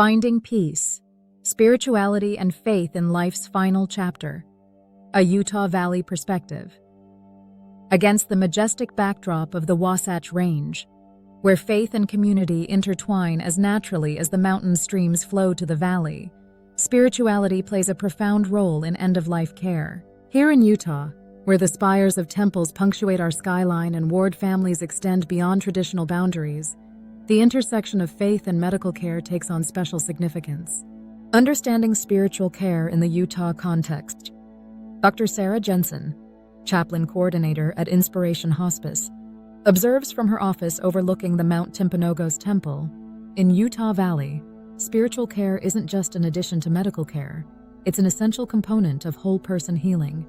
Finding Peace, Spirituality and Faith in Life's Final Chapter, a Utah Valley Perspective. Against the majestic backdrop of the Wasatch Range, where faith and community intertwine as naturally as the mountain streams flow to the valley, spirituality plays a profound role in end-of-life care. Here in Utah, where the spires of temples punctuate our skyline and ward families extend beyond traditional boundaries, the intersection of faith and medical care takes on special significance. Understanding spiritual care in the Utah context. Dr. Sarah Jensen, chaplain coordinator at Inspiration Hospice, observes from her office overlooking the Mount Timpanogos Temple. In Utah Valley, spiritual care isn't just an addition to medical care, it's an essential component of whole-person healing.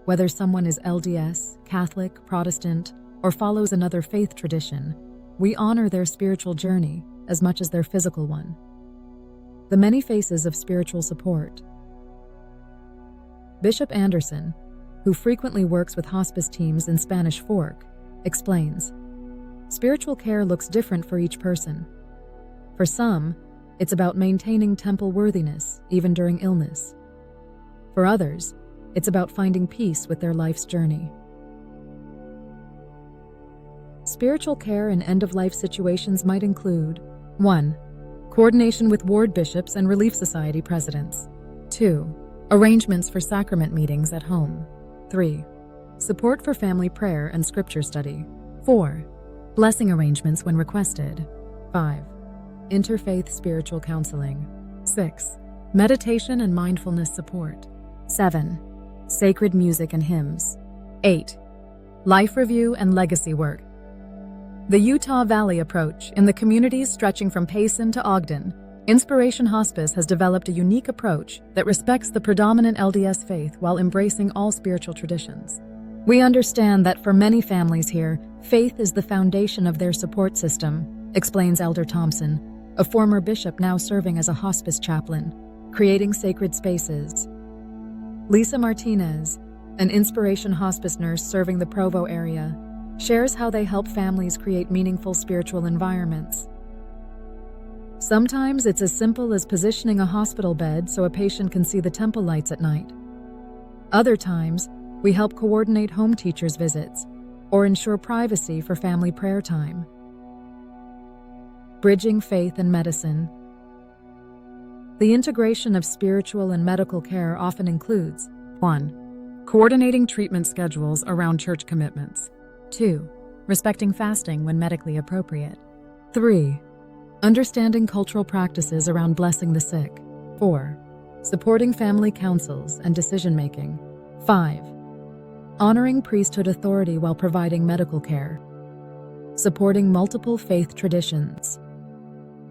Whether someone is LDS, Catholic, Protestant, or follows another faith tradition, we honor their spiritual journey as much as their physical one. The many faces of spiritual support. Bishop Anderson, who frequently works with hospice teams in Spanish Fork, explains, spiritual care looks different for each person. For some, it's about maintaining temple worthiness even during illness. For others, it's about finding peace with their life's journey. Spiritual care in end-of-life situations might include 1. Coordination with ward bishops and Relief Society presidents. 2. Arrangements for sacrament meetings at home. 3. Support for family prayer and scripture study. 4. Blessing arrangements when requested. 5. Interfaith spiritual counseling. 6. Meditation and mindfulness support. 7. Sacred music and hymns. 8. Life review and legacy work. The Utah Valley approach, in the communities stretching from Payson to Ogden, Inspiration Hospice has developed a unique approach that respects the predominant LDS faith while embracing all spiritual traditions. We understand that for many families here, faith is the foundation of their support system, explains Elder Thompson, a former bishop now serving as a hospice chaplain, creating sacred spaces. Lisa Martinez, an Inspiration Hospice nurse serving the Provo area, shares how they help families create meaningful spiritual environments. Sometimes it's as simple as positioning a hospital bed so a patient can see the temple lights at night. Other times, we help coordinate home teachers' visits or ensure privacy for family prayer time. Bridging faith and medicine. The integration of spiritual and medical care often includes 1. Coordinating treatment schedules around church commitments. 2. Respecting fasting when medically appropriate. 3. Understanding cultural practices around blessing the sick. 4. Supporting family councils and decision-making. 5. Honoring priesthood authority while providing medical care. Supporting multiple faith traditions.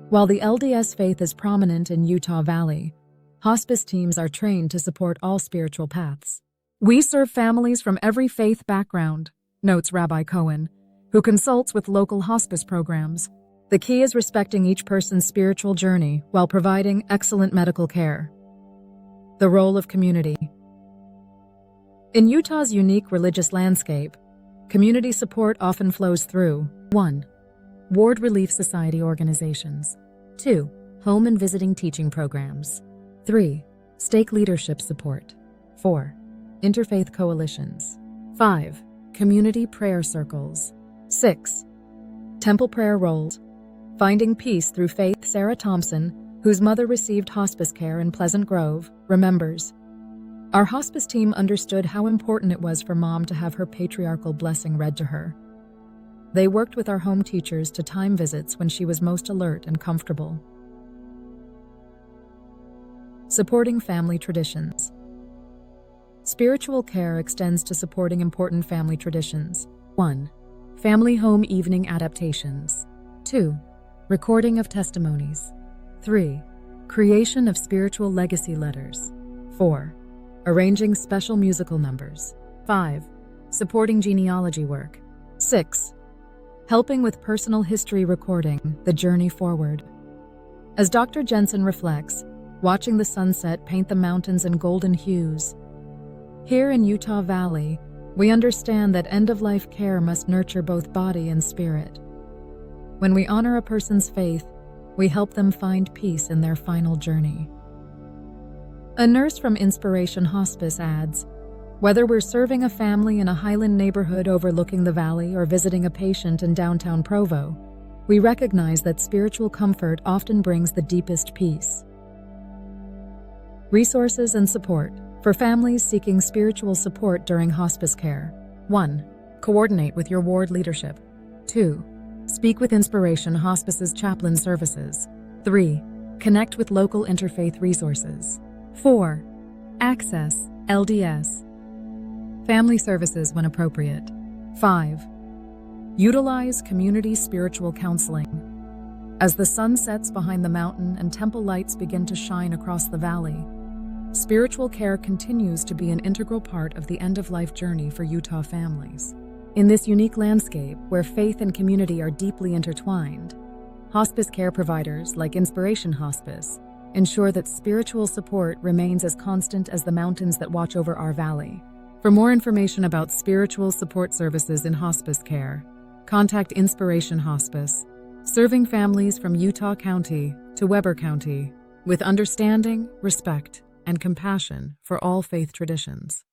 While the LDS faith is prominent in Utah Valley, hospice teams are trained to support all spiritual paths. We serve families from every faith background, notes Rabbi Cohen, who consults with local hospice programs. The key is respecting each person's spiritual journey while providing excellent medical care. The role of community. In Utah's unique religious landscape, community support often flows through 1. Ward Relief Society organizations. 2. Home and visiting teaching programs. 3. Stake leadership support. 4. Interfaith coalitions. 5. Community prayer circles. 6. Temple prayer rolls. Finding peace through faith. Sarah Thompson, whose mother received hospice care in Pleasant Grove, remembers, our hospice team understood how important it was for Mom to have her patriarchal blessing read to her. They worked with our home teachers to time visits when she was most alert and comfortable. Supporting family traditions. Spiritual care extends to supporting important family traditions. 1. Family home evening adaptations. 2. Recording of testimonies. 3. Creation of spiritual legacy letters. 4. Arranging special musical numbers. 5. Supporting genealogy work. 6. Helping with personal history recording, the journey forward. As Dr. Jensen reflects, watching the sunset paint the mountains in golden hues, here in Utah Valley, we understand that end-of-life care must nurture both body and spirit. When we honor a person's faith, we help them find peace in their final journey. A nurse from Inspiration Hospice adds, "Whether we're serving a family in a Highland neighborhood overlooking the valley or visiting a patient in downtown Provo, we recognize that spiritual comfort often brings the deepest peace." Resources and support for families seeking spiritual support during hospice care. 1. Coordinate with your ward leadership. 2. Speak with Inspiration Hospice's chaplain services. 3. Connect with local interfaith resources. 4. Access LDS family services when appropriate. 5. Utilize community spiritual counseling. As the sun sets behind the mountain and temple lights begin to shine across the valley, spiritual care continues to be an integral part of the end-of-life journey for Utah families. In this unique landscape where faith and community are deeply intertwined, hospice care providers like Inspiration Hospice ensure that spiritual support remains as constant as the mountains that watch over our valley. For more information about spiritual support services in hospice care, contact Inspiration Hospice, serving families from Utah County to Weber County with understanding, respect, and compassion for all faith traditions.